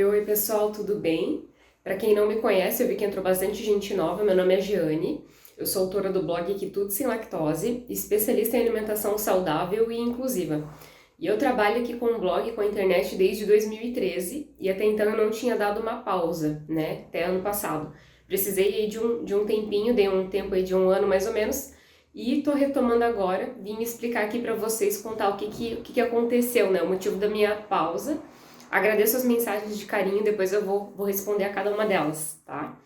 Oi, pessoal, tudo bem? Para quem não me conhece, eu vi que entrou bastante gente nova. Meu nome é Giane, eu sou autora do blog Quitude Sem Lactose, especialista em alimentação saudável e inclusiva. E eu trabalho aqui com o blog, com a internet desde 2013 e até então eu não tinha dado uma pausa, né? Até ano passado. Precisei aí de um tempinho, dei um tempo aí de um ano mais ou menos e tô retomando agora. Vim explicar aqui para vocês, contar o que aconteceu, né? O motivo da minha pausa. Agradeço as mensagens de carinho, depois eu vou responder a cada uma delas, tá?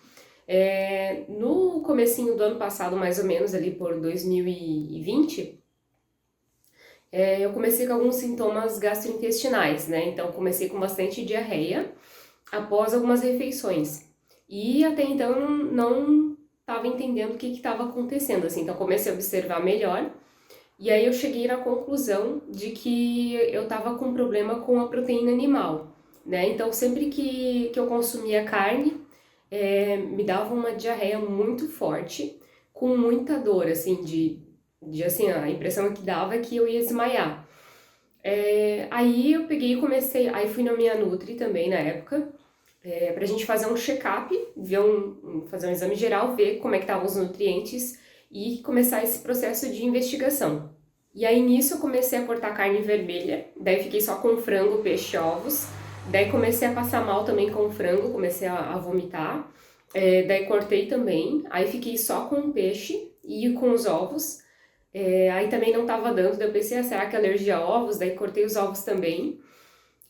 No comecinho do ano passado, mais ou menos, ali por 2020, eu comecei com alguns sintomas gastrointestinais, né? Então, comecei com bastante diarreia após algumas refeições. E até então eu não estava entendendo o que estava acontecendo, assim. Então, comecei a observar melhor. E aí eu cheguei na conclusão de que eu estava com problema com a proteína animal, né? Então sempre que eu consumia carne, me dava uma diarreia muito forte, com muita dor, assim, de assim, a impressão que dava é que eu ia desmaiar. Aí eu peguei e comecei, aí fui na minha Nutri também na época, pra gente fazer um check-up, fazer um exame geral, ver como é que estavam os nutrientes e começar esse processo de investigação. E aí nisso eu comecei a cortar carne vermelha, daí fiquei só com frango, peixe e ovos, daí comecei a passar mal também com frango, comecei a vomitar, daí cortei também, aí fiquei só com o peixe e com os ovos, aí também não tava dando, daí eu pensei, será que é alergia a ovos? Daí cortei os ovos também,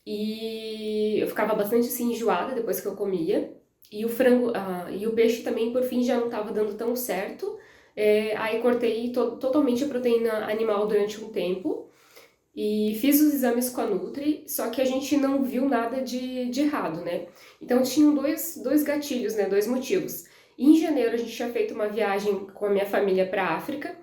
e eu ficava bastante assim enjoada depois que eu comia. E o frango, e o peixe também, por fim, já não estava dando tão certo. Aí cortei totalmente a proteína animal durante um tempo e fiz os exames com a Nutri, só que a gente não viu nada de errado, né? Então tinham dois gatilhos, né? Dois motivos. Em janeiro a gente tinha feito uma viagem com a minha família para a África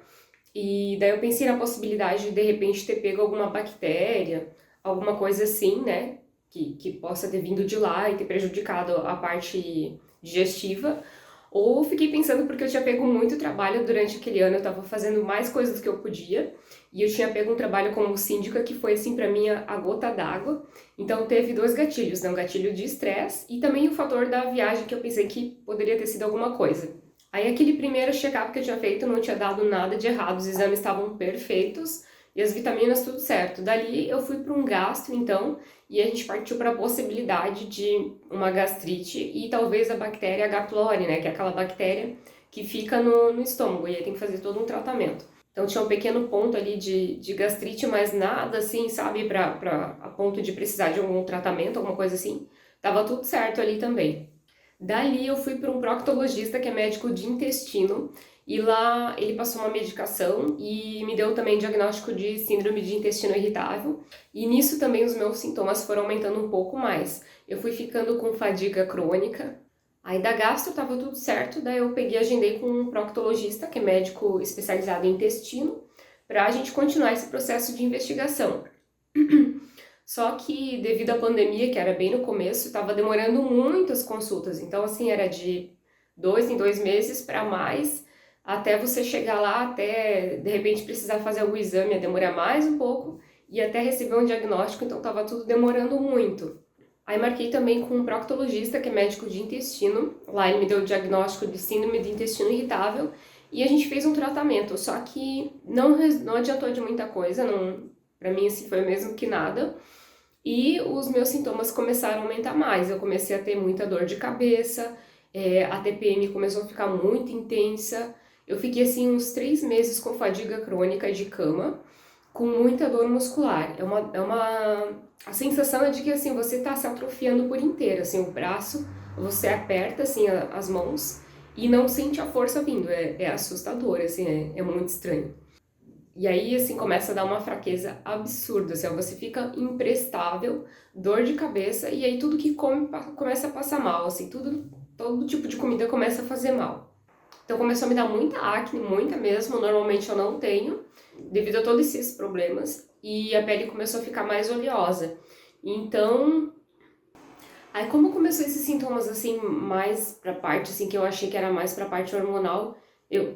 e daí eu pensei na possibilidade de repente ter pego alguma bactéria, alguma coisa assim, né? Que possa ter vindo de lá e ter prejudicado a parte digestiva. Ou fiquei pensando porque eu tinha pego muito trabalho durante aquele ano, eu estava fazendo mais coisas do que eu podia, e eu tinha pego um trabalho como síndica que foi assim para mim a gota d'água. Então teve dois gatilhos, né? Um gatilho de estresse e também o fator da viagem que eu pensei que poderia ter sido alguma coisa. Aí aquele primeiro check-up que eu tinha feito não tinha dado nada de errado, os exames estavam perfeitos e as vitaminas tudo certo. Dali eu fui para um gastro então, e a gente partiu para a possibilidade de uma gastrite e talvez a bactéria H. pylori, né, que é aquela bactéria que fica no estômago, e aí tem que fazer todo um tratamento. Então tinha um pequeno ponto ali de gastrite, mas nada assim, sabe, a ponto de precisar de algum tratamento, alguma coisa assim. Tava tudo certo ali também. Dali eu fui para um proctologista que é médico de intestino e lá ele passou uma medicação e me deu também diagnóstico de síndrome de intestino irritável e nisso também os meus sintomas foram aumentando um pouco mais. Eu fui ficando com fadiga crônica, aí da gastro tava tudo certo, daí eu peguei e agendei com um proctologista que é médico especializado em intestino para a gente continuar esse processo de investigação. Só que devido à pandemia, que era bem no começo, estava demorando muitas consultas. Então, assim, era de 2 em 2 meses para mais, até você chegar lá, até de repente precisar fazer algum exame, ia demorar mais um pouco, e até receber um diagnóstico, então estava tudo demorando muito. Aí marquei também com um proctologista, que é médico de intestino. Lá ele me deu o diagnóstico de síndrome de intestino irritável, e a gente fez um tratamento, só que não adiantou de muita coisa, não, para mim assim, foi mesmo que nada. E os meus sintomas começaram a aumentar mais. Eu comecei a ter muita dor de cabeça, a TPM começou a ficar muito intensa. Eu fiquei assim uns 3 meses com fadiga crônica de cama, com muita dor muscular. A sensação é de que assim você está se atrofiando por inteiro, assim o braço, você aperta assim as mãos e não sente a força vindo. É assustador, assim, é muito estranho. E aí, assim, começa a dar uma fraqueza absurda, assim, ó, você fica imprestável, dor de cabeça, e aí tudo que come começa a passar mal, assim, todo tipo de comida começa a fazer mal. Então começou a me dar muita acne, muita mesmo, normalmente eu não tenho, devido a todos esses problemas, e a pele começou a ficar mais oleosa. Então, aí como começou esses sintomas, assim, mais pra parte, assim, que eu achei que era mais pra parte hormonal,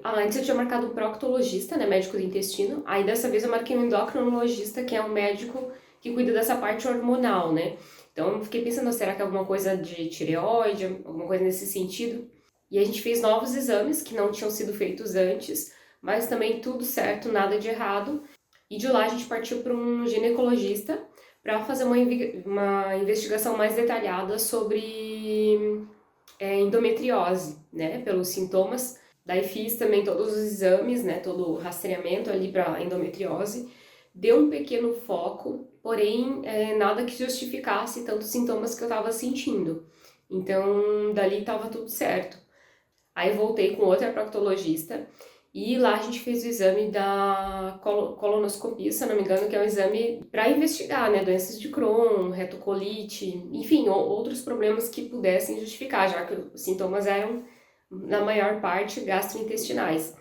antes eu tinha marcado um proctologista, né, médico do intestino, aí dessa vez eu marquei um endocrinologista, que é um médico que cuida dessa parte hormonal, né. Então eu fiquei pensando, será que é alguma coisa de tireoide, alguma coisa nesse sentido? E a gente fez novos exames que não tinham sido feitos antes, mas também tudo certo, nada de errado. E de lá a gente partiu para um ginecologista para fazer uma investigação mais detalhada sobre endometriose, né, pelos sintomas. Daí fiz também todos os exames, né, todo o rastreamento ali para endometriose. Deu um pequeno foco, porém nada que justificasse tantos sintomas que eu estava sentindo. Então, dali estava tudo certo. Aí voltei com outra proctologista e lá a gente fez o exame da colonoscopia, se eu não me engano, que é um exame para investigar, né, doenças de Crohn, retocolite, enfim, outros problemas que pudessem justificar, já que os sintomas eram, na maior parte, gastrointestinais.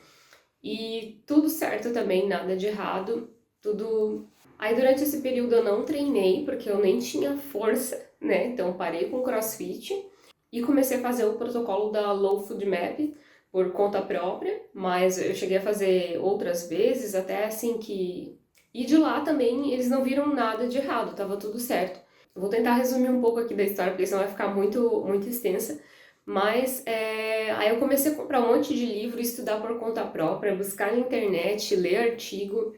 E tudo certo também, nada de errado, tudo... Aí durante esse período eu não treinei, porque eu nem tinha força, né, então parei com o CrossFit e comecei a fazer o protocolo da Low Food Map, por conta própria, mas eu cheguei a fazer outras vezes, até assim que... E de lá também eles não viram nada de errado, tava tudo certo. Eu vou tentar resumir um pouco aqui da história, porque senão vai ficar muito extensa. Mas aí eu comecei a comprar um monte de livro, estudar por conta própria, buscar na internet, ler artigo.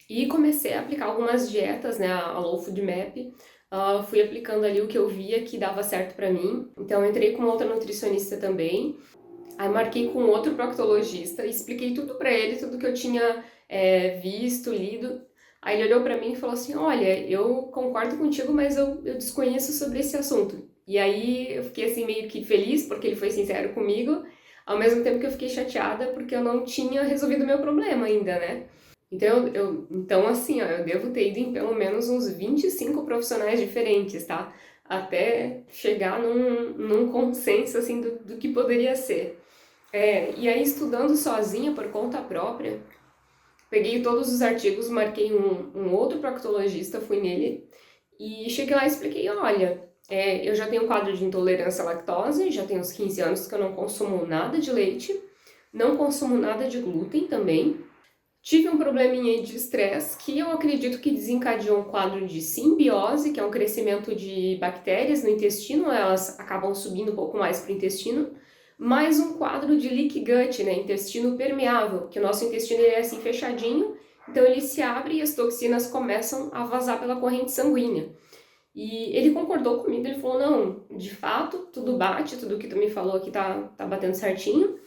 E comecei a aplicar algumas dietas, né, a Low Food Map. Fui aplicando ali o que eu via que dava certo pra mim. Então eu entrei com outra nutricionista também. Aí marquei com outro proctologista e expliquei tudo pra ele, tudo que eu tinha visto, lido. Aí ele olhou pra mim e falou assim, olha, eu concordo contigo, mas eu desconheço sobre esse assunto. E aí eu fiquei assim meio que feliz, porque ele foi sincero comigo, ao mesmo tempo que eu fiquei chateada, porque eu não tinha resolvido o meu problema ainda, né? Então assim, ó, eu devo ter ido em pelo menos uns 25 profissionais diferentes, tá? Até chegar num consenso, assim, do que poderia ser. E aí, estudando sozinha, por conta própria, peguei todos os artigos, marquei um outro proctologista, fui nele, e cheguei lá e expliquei, olha, eu já tenho um quadro de intolerância à lactose, já tenho uns 15 anos que eu não consumo nada de leite, não consumo nada de glúten também, tive um probleminha de estresse que eu acredito que desencadeou um quadro de simbiose, que é um crescimento de bactérias no intestino, elas acabam subindo um pouco mais para o intestino, mais um quadro de leaky gut, né, intestino permeável, que o nosso intestino é assim fechadinho, então ele se abre e as toxinas começam a vazar pela corrente sanguínea. E ele concordou comigo, ele falou, não, de fato, tudo bate, tudo que tu me falou aqui tá batendo certinho.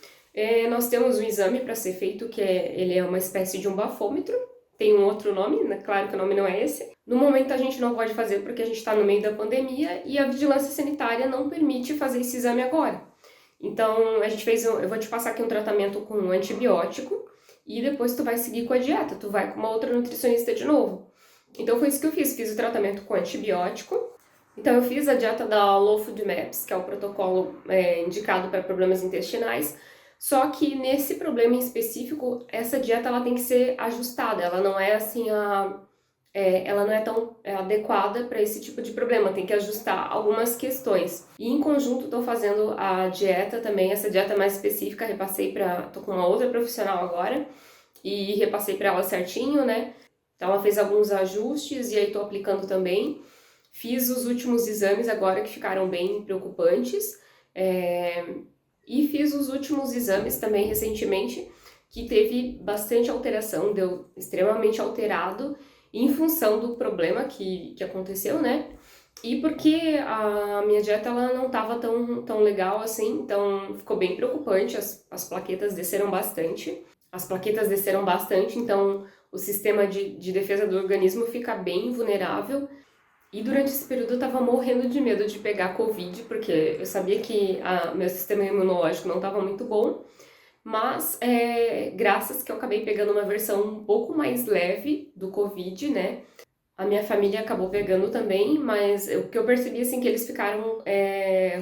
Nós temos um exame para ser feito, ele é uma espécie de um bafômetro, tem um outro nome, né? Claro que o nome não é esse. No momento a gente não pode fazer porque a gente está no meio da pandemia e a vigilância sanitária não permite fazer esse exame agora. Então a gente fez, eu vou te passar aqui um tratamento com um antibiótico e depois tu vai seguir com a dieta, tu vai com uma outra nutricionista de novo. Então foi isso que eu fiz o tratamento com antibiótico. Então eu fiz a dieta da Low Food Maps, que é o protocolo indicado para problemas intestinais. Só que nesse problema em específico, essa dieta ela tem que ser ajustada, ela não é assim ela não é tão adequada para esse tipo de problema, tem que ajustar algumas questões. E em conjunto estou fazendo a dieta também, essa dieta mais específica, tô com uma outra profissional agora, e repassei para ela certinho, né? Então ela fez alguns ajustes e aí estou aplicando também. Fiz os últimos exames agora que ficaram bem preocupantes. E fiz os últimos exames também recentemente, que teve bastante alteração, deu extremamente alterado em função do problema que aconteceu, né? E porque a minha dieta ela não estava tão legal assim, então ficou bem preocupante, as plaquetas desceram bastante. Então o sistema de defesa do organismo fica bem vulnerável. E durante esse período eu estava morrendo de medo de pegar Covid, porque eu sabia que meu sistema imunológico não estava muito bom, mas graças que eu acabei pegando uma versão um pouco mais leve do Covid, né? A minha família acabou pegando também, mas o que eu percebi assim que eles ficaram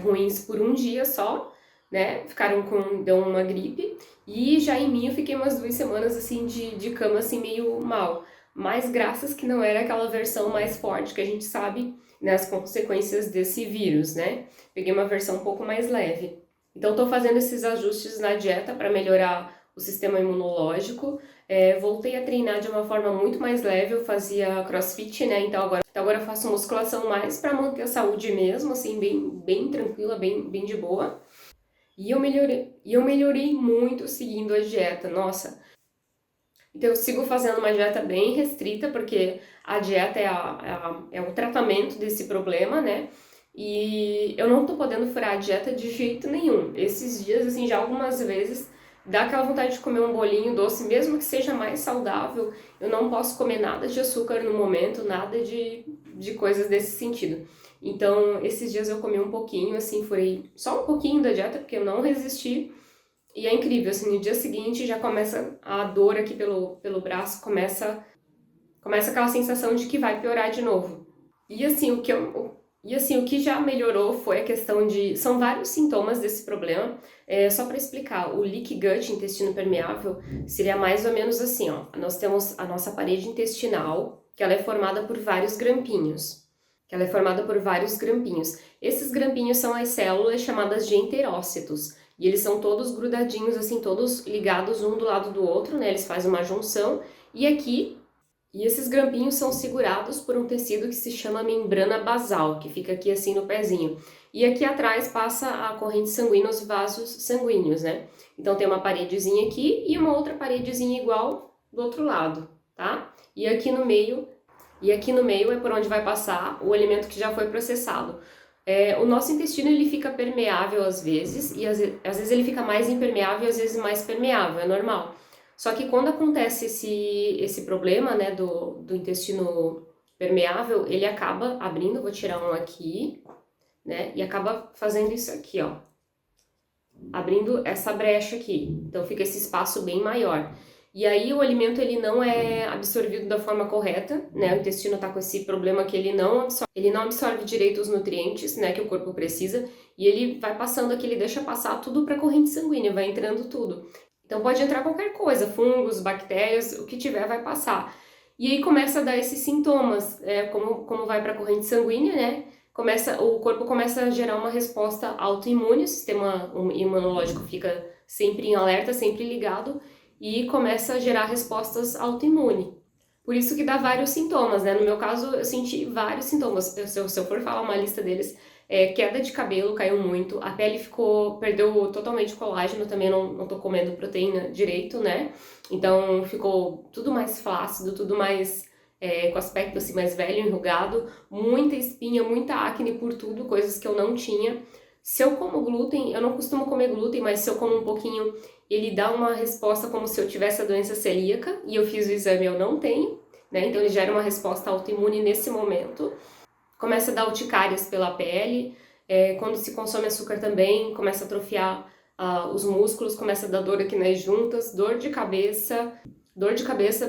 ruins por um dia só, né? Deu uma gripe, e já em mim eu fiquei umas 2 semanas assim de cama assim meio mal. Mas graças que não era aquela versão mais forte que a gente sabe, né, as consequências desse vírus, né? Peguei uma versão um pouco mais leve. Então, estou fazendo esses ajustes na dieta para melhorar o sistema imunológico. Voltei a treinar de uma forma muito mais leve, eu fazia crossfit, né? Então agora eu faço musculação mais para manter a saúde mesmo, assim, bem tranquila, bem de boa. E eu melhorei muito seguindo a dieta, nossa. Então eu sigo fazendo uma dieta bem restrita, porque a dieta é o tratamento desse problema, né? E eu não tô podendo furar a dieta de jeito nenhum. Esses dias, assim, já algumas vezes, dá aquela vontade de comer um bolinho doce, mesmo que seja mais saudável. Eu não posso comer nada de açúcar no momento, nada de coisas desse sentido. Então, esses dias eu comi um pouquinho, assim, furei só um pouquinho da dieta, porque eu não resisti. E é incrível, assim, no dia seguinte já começa a dor aqui pelo braço, começa aquela sensação de que vai piorar de novo. E assim, o que já melhorou foi a questão de... São vários sintomas desse problema. Só para explicar, o leaky gut, intestino permeável, seria mais ou menos assim, ó. Nós temos a nossa parede intestinal, que ela é formada por vários grampinhos. Esses grampinhos são as células chamadas de enterócitos. E eles são todos grudadinhos, assim, todos ligados um do lado do outro, né? Eles fazem uma junção. E esses grampinhos são segurados por um tecido que se chama membrana basal, que fica aqui assim no pezinho. E aqui atrás passa a corrente sanguínea, os vasos sanguíneos, né? Então tem uma paredezinha aqui e uma outra paredezinha igual do outro lado, tá? E aqui no meio é por onde vai passar o alimento que já foi processado. O nosso intestino ele fica permeável às vezes, e às vezes ele fica mais impermeável e às vezes mais permeável, é normal. Só que quando acontece esse problema, né, do intestino permeável, ele acaba abrindo, vou tirar um aqui, né, e acaba fazendo isso aqui, ó, abrindo essa brecha aqui. Então fica esse espaço bem maior. E aí o alimento ele não é absorvido da forma correta, né? O intestino tá com esse problema que ele não absorve direito os nutrientes, né, que o corpo precisa, e ele vai passando aqui, ele deixa passar tudo para a corrente sanguínea, vai entrando tudo. Então pode entrar qualquer coisa, fungos, bactérias, o que tiver vai passar. E aí começa a dar esses sintomas, como vai para a corrente sanguínea, né? O corpo começa a gerar uma resposta autoimune, o sistema imunológico fica sempre em alerta, sempre ligado, e começa a gerar respostas autoimune. Por isso que dá vários sintomas, né? No meu caso, eu senti vários sintomas. Se eu for falar uma lista deles, queda de cabelo caiu muito, a pele perdeu totalmente o colágeno, também não tô comendo proteína direito, né? Então ficou tudo mais flácido, tudo mais com aspecto assim mais velho, enrugado, muita espinha, muita acne por tudo, coisas que eu não tinha. Se eu como glúten, eu não costumo comer glúten, mas se eu como um pouquinho, ele dá uma resposta como se eu tivesse a doença celíaca, e eu fiz o exame e eu não tenho, né? Então ele gera uma resposta autoimune nesse momento. Começa a dar urticárias pela pele, quando se consome açúcar também, começa a atrofiar os músculos, começa a dar dor aqui nas juntas, dor de cabeça,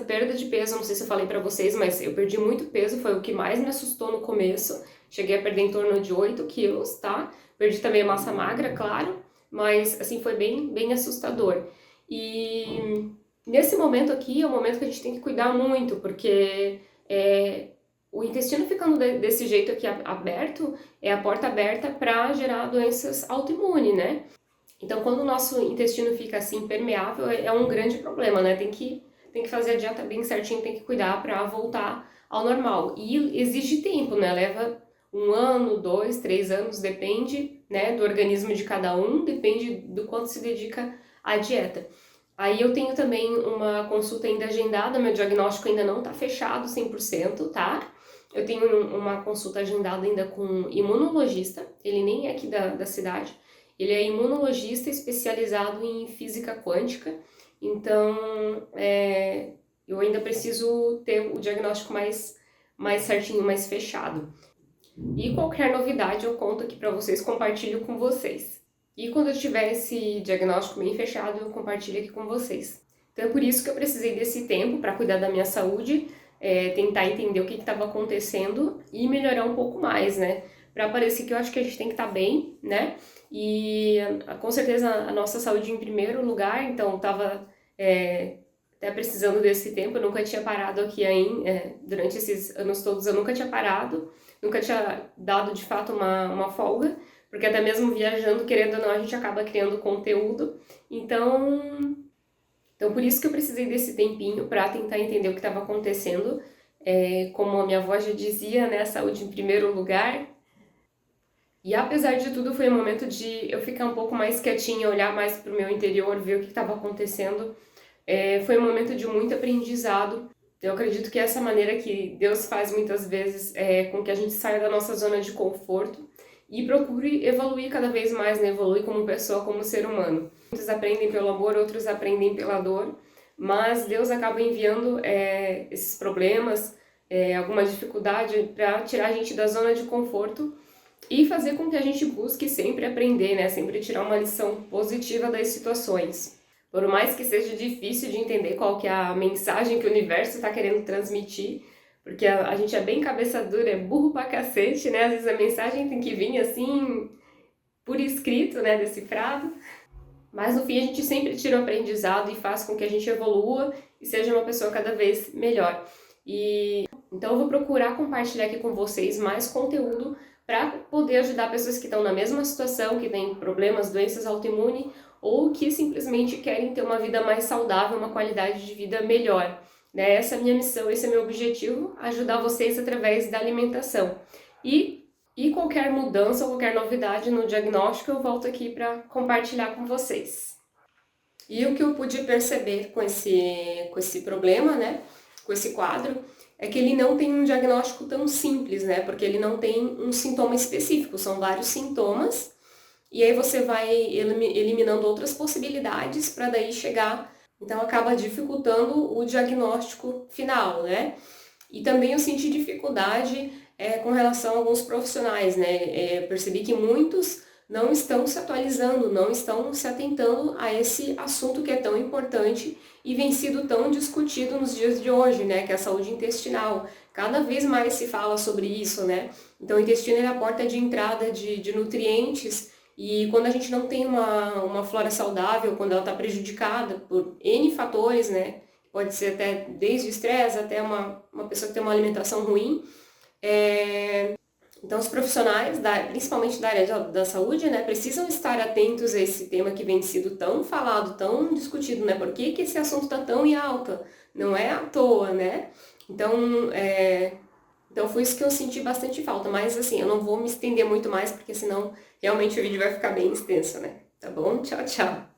perda de peso, não sei se eu falei pra vocês, mas eu perdi muito peso, foi o que mais me assustou no começo, cheguei a perder em torno de 8 quilos, tá? Perdi também a massa magra, claro, mas assim foi bem assustador. E nesse momento aqui é um momento que a gente tem que cuidar muito, porque o intestino ficando desse jeito aqui aberto, é a porta aberta para gerar doenças autoimunes, né? Então, quando o nosso intestino fica assim permeável, é um grande problema, né? Tem que fazer a dieta bem certinho, tem que cuidar para voltar ao normal. E exige tempo, né? Leva 1 ano, 2, 3 anos, depende, né, do organismo de cada um, depende do quanto se dedica à dieta. Aí eu tenho também uma consulta ainda agendada, meu diagnóstico ainda não tá fechado 100%, tá? Eu tenho uma consulta agendada ainda com um imunologista, ele nem é aqui da cidade, ele é imunologista especializado em física quântica, então eu ainda preciso ter o diagnóstico mais certinho, mais fechado. E qualquer novidade eu conto aqui pra vocês, compartilho com vocês. E quando eu tiver esse diagnóstico bem fechado, eu compartilho aqui com vocês. Então é por isso que eu precisei desse tempo para cuidar da minha saúde, tentar entender o que estava acontecendo e melhorar um pouco mais, né? Para parecer que eu acho que a gente tem que estar bem, né? E com certeza a nossa saúde em primeiro lugar, então estava até precisando desse tempo, eu nunca tinha parado aqui ainda, durante esses anos todos eu nunca tinha parado, nunca tinha dado de fato uma folga, porque até mesmo viajando, querendo ou não, a gente acaba criando conteúdo, então Então, por isso que eu precisei desse tempinho para tentar entender o que estava acontecendo. Como a minha avó já dizia, né, saúde em primeiro lugar. E apesar de tudo, foi um momento de eu ficar um pouco mais quietinha, olhar mais para o meu interior, ver o que estava acontecendo. Foi um momento de muito aprendizado. Eu acredito que essa maneira que Deus faz muitas vezes é com que a gente saia da nossa zona de conforto e procure evoluir cada vez mais, né? Evoluir como pessoa, como ser humano. Muitos aprendem pelo amor, outros aprendem pela dor, mas Deus acaba enviando esses problemas, alguma dificuldade para tirar a gente da zona de conforto e fazer com que a gente busque sempre aprender, né? Sempre tirar uma lição positiva das situações. Por mais que seja difícil de entender qual que é a mensagem que o universo está querendo transmitir, porque a gente é bem cabeça dura, é burro pra cacete, né? Às vezes a mensagem tem que vir assim, por escrito, né? Decifrado. Mas no fim a gente sempre tira o aprendizado e faz com que a gente evolua e seja uma pessoa cada vez melhor. Então eu vou procurar compartilhar aqui com vocês mais conteúdo para poder ajudar pessoas que estão na mesma situação, que têm problemas, doenças autoimunes ou que simplesmente querem ter uma vida mais saudável, uma qualidade de vida melhor. Né? Essa é a minha missão, esse é o meu objetivo, ajudar vocês através da alimentação. E qualquer mudança ou qualquer novidade no diagnóstico eu volto aqui para compartilhar com vocês. E o que eu pude perceber com esse problema, né? Com esse quadro, é que ele não tem um diagnóstico tão simples, né? Porque ele não tem um sintoma específico, são vários sintomas, e aí você vai eliminando outras possibilidades para daí chegar, então acaba dificultando o diagnóstico final, né? E também eu senti dificuldade com relação a alguns profissionais, né? Percebi que muitos não estão se atualizando, não estão se atentando a esse assunto que é tão importante e vem sido tão discutido nos dias de hoje, né, que é a saúde intestinal. Cada vez mais se fala sobre isso, né? Então o intestino é a porta de entrada de nutrientes e quando a gente não tem uma flora saudável, quando ela está prejudicada por N fatores, né, pode ser até desde o estresse até uma pessoa que tem uma alimentação ruim, então, os profissionais, principalmente da área da saúde, né, precisam estar atentos a esse tema que vem sido tão falado, tão discutido, né? Por que esse assunto está tão em alta? Não é à toa, né? Então foi isso que eu senti bastante falta. Mas, assim, eu não vou me estender muito mais, porque senão realmente o vídeo vai ficar bem extenso, né? Tá bom? Tchau, tchau!